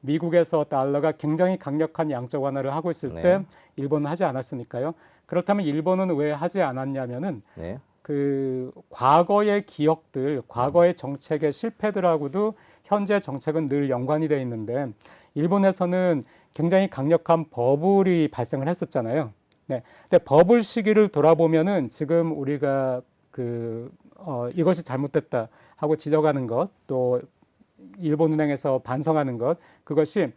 미국에서 달러가 굉장히 강력한 양적 완화를 하고 있을 네. 때 일본은 하지 않았으니까요. 그렇다면 일본은 왜 하지 않았냐면은 네. 그 과거의 기억들, 과거의 정책의 실패들하고도 현재 정책은 늘 연관이 돼 있는데 일본에서는 굉장히 강력한 버블이 발생을 했었잖아요. 네. 근데 버블 시기를 돌아보면은 지금 우리가 이것이 잘못됐다 하고 지적하는 것, 또 일본은행에서 반성하는 것, 그것이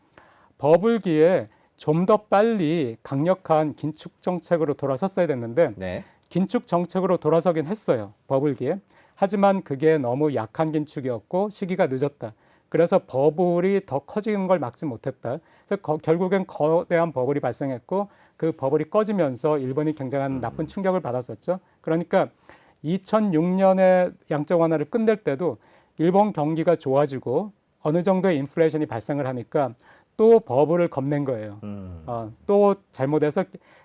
버블기에 좀 더 빨리 강력한 긴축 정책으로 돌아섰어야 됐는데 네. 긴축 정책으로 돌아서긴 했어요. 버블기에. 하지만 그게 너무 약한 긴축이었고 시기가 늦었다. 그래서 버블이 더 커지는 걸 막지 못했다. 그래서 결국엔 거대한 버블이 발생했고 그 버블이 꺼지면서 일본이 굉장한 나쁜 충격을 받았었죠. 그러니까 2006년에 양적 완화를 끝낼 때도 일본 경기가 좋아지고 어느 정도의 인플레이션이 발생을 하니까 또 버블을 겁낸 거예요. 또 잘못해서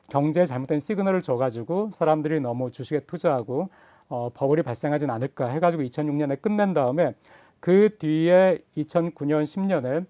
경제에 잘못된 시그널을 줘가지고 사람들이 너무 주식에 투자하고 버블이 발생하진 않을까 해가지고 2006년에 끝낸 다음에 그 뒤에 2009년, 10년에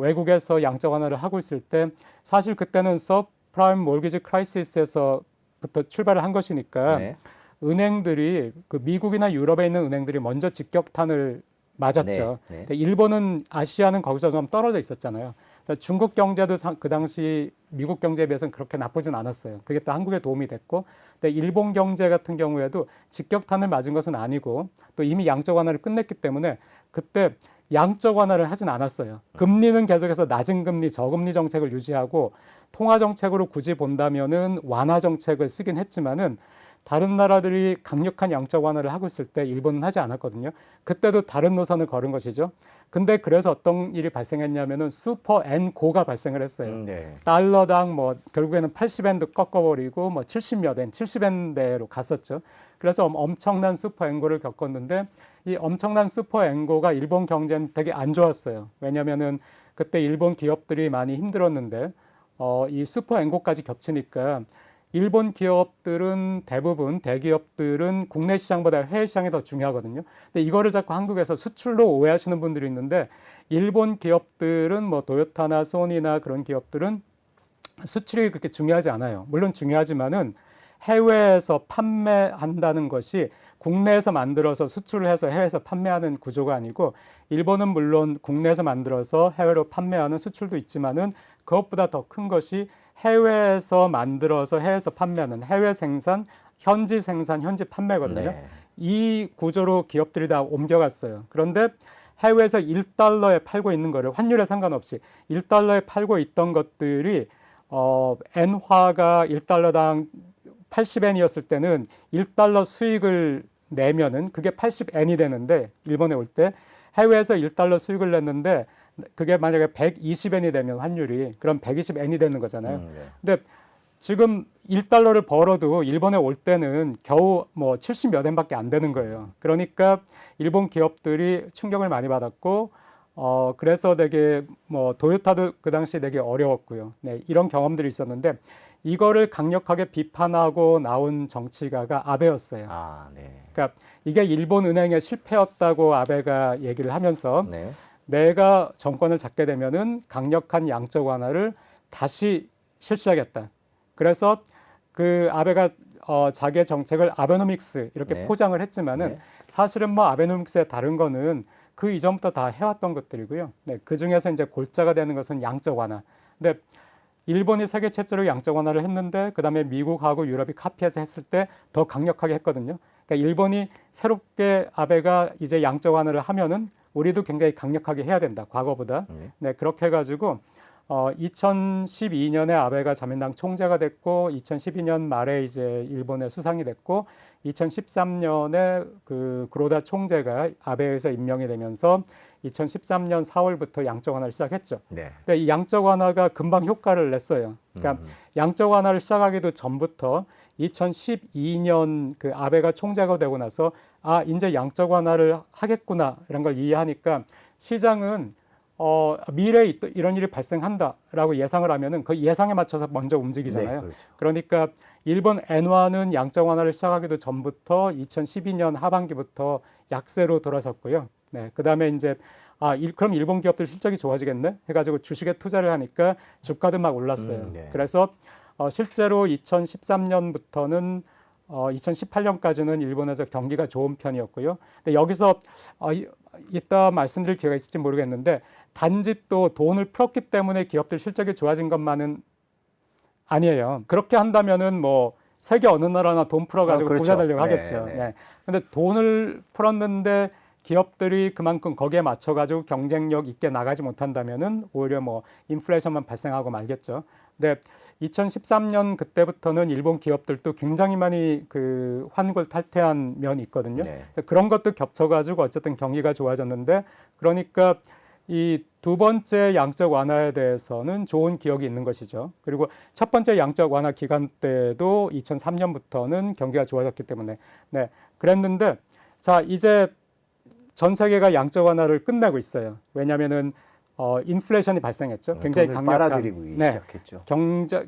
외국에서 양적 완화를 하고 있을 때 사실 그때는 서프라임 몰기지 크라이시스에서부터 출발을 한 것이니까 네. 은행들이 그 미국이나 유럽에 있는 은행들이 먼저 직격탄을 맞았죠. 네. 근데 일본은 아시아는 거기서 좀 떨어져 있었잖아요. 그러니까 중국 경제도 그 당시 미국 경제에 비해서는 그렇게 나쁘진 않았어요. 그게 또 한국에 도움이 됐고, 근데 일본 경제 같은 경우에도 직격탄을 맞은 것은 아니고 또 이미 양적 완화를 끝냈기 때문에 그때 양적 완화를 하진 않았어요. 금리는 계속해서 낮은 금리, 저금리 정책을 유지하고 통화 정책으로 굳이 본다면은 완화 정책을 쓰긴 했지만은 다른 나라들이 강력한 양적 완화를 하고 있을 때 일본은 하지 않았거든요. 그때도 다른 노선을 걸은 것이죠. 근데 그래서 어떤 일이 발생했냐면은 슈퍼 엔고가 발생을 했어요. 네. 달러당 뭐 결국에는 80엔도 꺾어버리고 뭐 70몇 엔, 70엔대로 갔었죠. 그래서 엄청난 슈퍼 엔고를 겪었는데 이 엄청난 슈퍼 엔고가 일본 경제는 되게 안 좋았어요. 왜냐면은 그때 일본 기업들이 많이 힘들었는데 이 슈퍼 엔고까지 겹치니까 일본 기업들은 대부분 대기업들은 국내 시장보다 해외 시장이 더 중요하거든요. 근데 이거를 자꾸 한국에서 수출로 오해하시는 분들이 있는데 일본 기업들은 뭐 도요타나 소니나 그런 기업들은 수출이 그렇게 중요하지 않아요. 물론 중요하지만은 해외에서 판매한다는 것이 국내에서 만들어서 수출을 해서 해외에서 판매하는 구조가 아니고 일본은 물론 국내에서 만들어서 해외로 판매하는 수출도 있지만은 그것보다 더 큰 것이 해외에서 만들어서 해외에서 판매하는 해외 생산, 현지 생산, 현지 판매거든요. 네. 이 구조로 기업들이 다 옮겨갔어요. 그런데 해외에서 1달러에 팔고 있는 거를 환율에 상관없이 1달러에 팔고 있던 것들이 엔화가 1달러당 80엔이었을 때는 1달러 수익을 내면은 그게 80엔이 되는데 일본에 올 때 해외에서 1달러 수익을 냈는데 그게 만약에 120엔이 되면 환율이 그럼 120엔이 되는 거잖아요. 네. 근데 지금 1달러를 벌어도 일본에 올 때는 겨우 뭐 70몇 엔밖에 안 되는 거예요. 그러니까 일본 기업들이 충격을 많이 받았고 그래서 되게 뭐 도요타도 그 당시 되게 어려웠고요. 네, 이런 경험들이 있었는데 이거를 강력하게 비판하고 나온 정치가가 아베였어요. 아, 네. 그러니까 이게 일본 은행의 실패였다고 아베가 얘기를 하면서 네. 내가 정권을 잡게 되면은 강력한 양적 완화를 다시 실시하겠다. 그래서 그 아베가 자기의 정책을 아베노믹스 이렇게 네. 포장을 했지만은 네. 사실은 뭐 아베노믹스의 다른 거는 그 이전부터 다 해왔던 것들이고요. 네, 그 중에서 이제 골자가 되는 것은 양적 완화. 근데 일본이 세계 최초로 양적 완화를 했는데 그다음에 미국하고 유럽이 카피해서 했을 때 더 강력하게 했거든요. 그러니까 일본이 새롭게 아베가 이제 양적 완화를 하면은 우리도 굉장히 강력하게 해야 된다. 과거보다. 네, 그렇게 해가지고 2012년에 아베가 자민당 총재가 됐고 2012년 말에 이제 일본의 수상이 됐고 2013년에 그 구로다 총재가 아베에서 임명이 되면서 2013년 4월부터 양적 완화를 시작했죠. 네. 근데 이 양적 완화가 금방 효과를 냈어요. 그러니까 양적 완화를 시작하기도 전부터 2012년 그 아베가 총재가 되고 나서 이제 양적 완화를 하겠구나 이런 걸 이해하니까 시장은 미래에 이런 일이 발생한다라고 예상을 하면은 그 예상에 맞춰서 먼저 움직이잖아요. 네, 그렇죠. 그러니까 일본 엔화는 양적 완화를 시작하기도 전부터 2012년 하반기부터 약세로 돌아섰고요. 네, 그다음에 이제 그럼 일본 기업들 실적이 좋아지겠네 해가지고 주식에 투자를 하니까 주가도 막 올랐어요. 네. 그래서 실제로 2013년부터는 2018년까지는 일본에서 경기가 좋은 편이었고요. 근데 여기서 이따 말씀드릴 기회가 있을지 모르겠는데 단지 또 돈을 풀었기 때문에 기업들 실적이 좋아진 것만은 아니에요. 그렇게 한다면은 뭐 세계 어느 나라나 돈 풀어가지고 그렇죠. 부자 되려고 하겠죠. 네. 네. 근데 돈을 풀었는데 기업들이 그만큼 거기에 맞춰가지고 경쟁력 있게 나가지 못한다면은 오히려 뭐 인플레이션만 발생하고 말겠죠. 근데 2013년 그때부터는 일본 기업들도 굉장히 많이 그 환골 탈퇴한 면이 있거든요. 네. 그런 것도 겹쳐가지고 어쨌든 경기가 좋아졌는데 그러니까 이 두 번째 양적 완화에 대해서는 좋은 기억이 있는 것이죠. 그리고 첫 번째 양적 완화 기간 때도 2003년부터는 경기가 좋아졌기 때문에 네, 그랬는데 자 이제 전 세계가 양적 완화를 끝내고 있어요. 왜냐하면은 인플레이션이 발생했죠. 굉장히 강력한 빨아들이기 시작했죠.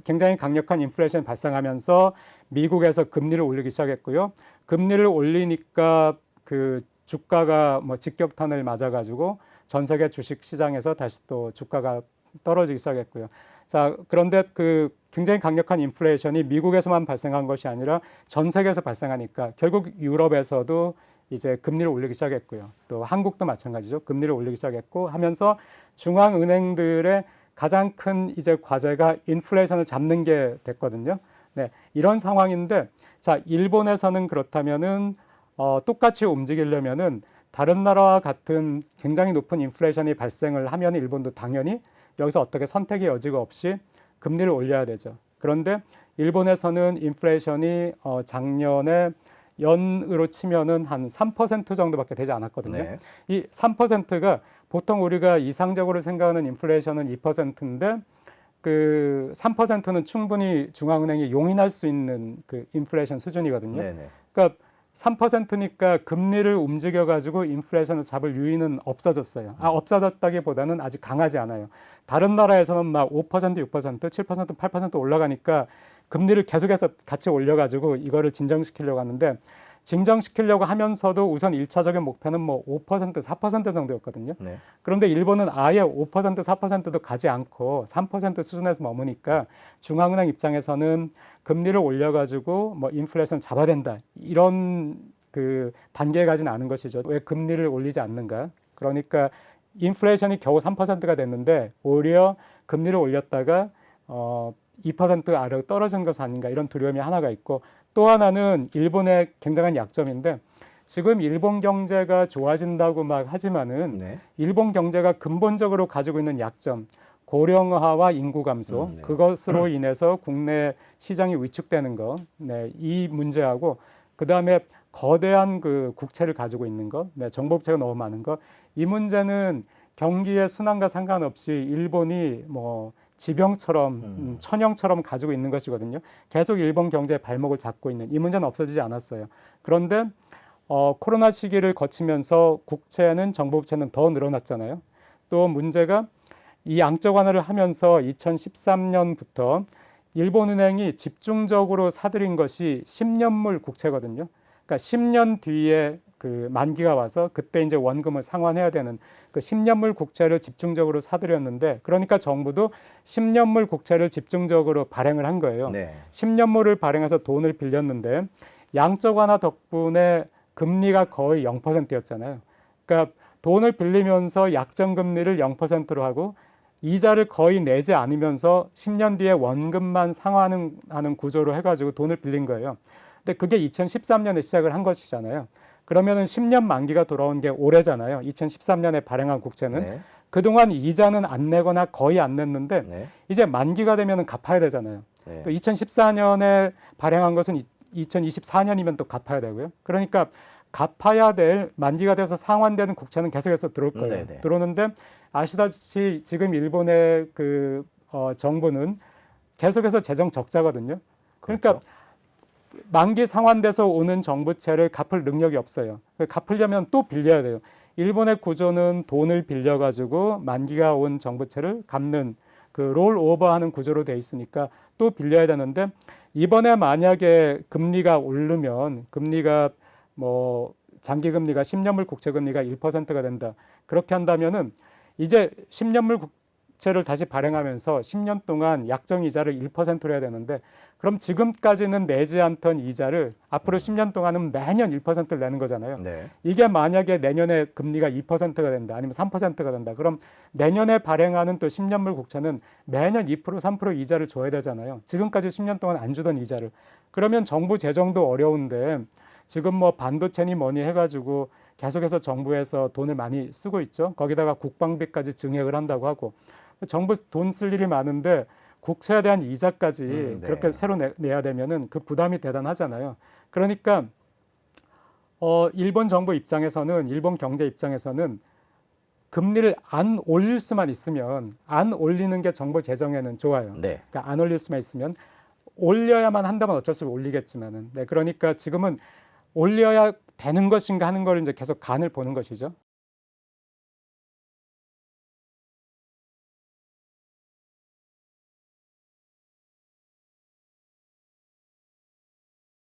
굉장히 강력한 인플레이션이 발생하면서 미국에서 금리를 올리기 시작했고요. 금리를 올리니까 그 주가가 뭐 직격탄을 맞아가지고 전 세계 주식 시장에서 다시 또 주가가 떨어지기 시작했고요. 자, 그런데 그 굉장히 강력한 인플레이션이 미국에서만 발생한 것이 아니라 전 세계에서 발생하니까 결국 유럽에서도 이제 금리를 올리기 시작했고요. 또 한국도 마찬가지죠. 금리를 올리기 시작했고 하면서 중앙은행들의 가장 큰 이제 과제가 인플레이션을 잡는 게 됐거든요. 네, 이런 상황인데 자, 일본에서는 그렇다면은 똑같이 움직이려면은 다른 나라와 같은 굉장히 높은 인플레이션이 발생을 하면 일본도 당연히 여기서 어떻게 선택의 여지가 없이 금리를 올려야 되죠. 그런데 일본에서는 인플레이션이 작년에 연으로 치면은 한 3% 정도밖에 되지 않았거든요. 네. 이 3%가 보통 우리가 이상적으로 생각하는 인플레이션은 2%인데 그 3%는 충분히 중앙은행이 용인할 수 있는 그 인플레이션 수준이거든요. 네네. 그러니까 3%니까 금리를 움직여 가지고 인플레이션을 잡을 유인은 없어졌어요. 없어졌다기보다는 아직 강하지 않아요. 다른 나라에서는 막 5%, 6%, 7%, 8% 올라가니까 금리를 계속해서 같이 올려 가지고 이거를 진정시키려고 하는데 진정시키려고 하면서도 우선 1차적인 목표는 뭐 5%, 4% 정도였거든요. 네. 그런데 일본은 아예 5%, 4%도 가지 않고 3% 수준에서 머무니까 중앙은행 입장에서는 금리를 올려가지고 뭐 인플레이션 잡아야 된다 이런 그 단계에 가지는 않은 것이죠. 왜 금리를 올리지 않는가? 그러니까 인플레이션이 겨우 3%가 됐는데 오히려 금리를 올렸다가 2% 아래로 떨어진 것이 아닌가 이런 두려움이 하나가 있고 또 하나는 일본의 굉장한 약점인데 지금 일본 경제가 좋아진다고 막 하지만은 네. 일본 경제가 근본적으로 가지고 있는 약점 고령화와 인구 감소 네. 그것으로 인해서 국내 시장이 위축되는 거, 네, 이 문제하고 그 다음에 거대한 그 국채를 가지고 있는 거, 네, 정보부채가 너무 많은 거, 이 문제는 경기의 순환과 상관없이 일본이 뭐 지병처럼 천형처럼 가지고 있는 것이거든요. 계속 일본 경제의 발목을 잡고 있는 이 문제는 없어지지 않았어요. 그런데 코로나 시기를 거치면서 국채는 정보부채는 더 늘어났잖아요. 또 문제가 이 양적 완화를 하면서 2013년부터 일본은행이 집중적으로 사들인 것이 10년물 국채거든요. 그러니까 10년 뒤에 그 만기가 와서 그때 이제 원금을 상환해야 되는 그 10년물 국채를 집중적으로 사들였는데 그러니까 정부도 10년물 국채를 집중적으로 발행을 한 거예요. 네. 10년물을 발행해서 돈을 빌렸는데 양적 완화 덕분에 금리가 거의 0%였잖아요. 그러니까 돈을 빌리면서 약정 금리를 0%로 하고 이자를 거의 내지 않으면서 10년 뒤에 원금만 상환하는 구조로 해가지고 돈을 빌린 거예요. 근데 그게 2013년에 시작을 한 것이잖아요. 그러면은 10년 만기가 돌아온 게 올해잖아요. 2013년에 발행한 국채는. 네. 그동안 이자는 안 내거나 거의 안 냈는데 네. 이제 만기가 되면은 갚아야 되잖아요. 네. 또 2014년에 발행한 것은 2024년이면 또 갚아야 되고요. 그러니까 갚아야 될 만기가 돼서 상환되는 국채는 계속해서 들어올 거예요. 네네. 들어오는데 아시다시피 지금 일본의 그 정부는 계속해서 재정 적자거든요. 그러니까 그렇죠. 만기 상환돼서 오는 정부채를 갚을 능력이 없어요. 갚으려면 또 빌려야 돼요. 일본의 구조는 돈을 빌려가지고 만기가 온 정부채를 갚는 그 롤오버하는 구조로 돼 있으니까 또 빌려야 되는데 이번에 만약에 금리가 오르면 금리가 뭐 장기 금리가 10년물 국채 금리가 1%가 된다. 그렇게 한다면은 이제 10년물 국채를 다시 발행하면서 10년 동안 약정 이자를 1%로 해야 되는데 그럼 지금까지는 내지 않던 이자를 앞으로 10년 동안은 매년 1%를 내는 거잖아요. 네. 이게 만약에 내년에 금리가 2%가 된다 아니면 3%가 된다. 그럼 내년에 발행하는 또 10년물 국채는 매년 2% 3% 이자를 줘야 되잖아요. 지금까지 10년 동안 안 주던 이자를. 그러면 정부 재정도 어려운데 지금 뭐 반도체니 뭐니 해가지고 계속해서 정부에서 돈을 많이 쓰고 있죠. 거기다가 국방비까지 증액을 한다고 하고 정부 돈 쓸 일이 많은데 국채에 대한 이자까지 네. 그렇게 새로 내야 되면은 그 부담이 대단하잖아요. 그러니까 일본 정부 입장에서는 일본 경제 입장에서는 금리를 안 올릴 수만 있으면 안 올리는 게 정부 재정에는 좋아요. 네. 그러니까 안 올릴 수만 있으면 올려야만 한다면 어쩔 수 없이 올리겠지만은. 네, 그러니까 지금은 올려야 되는 것인가 하는 걸 이제 계속 간을 보는 것이죠.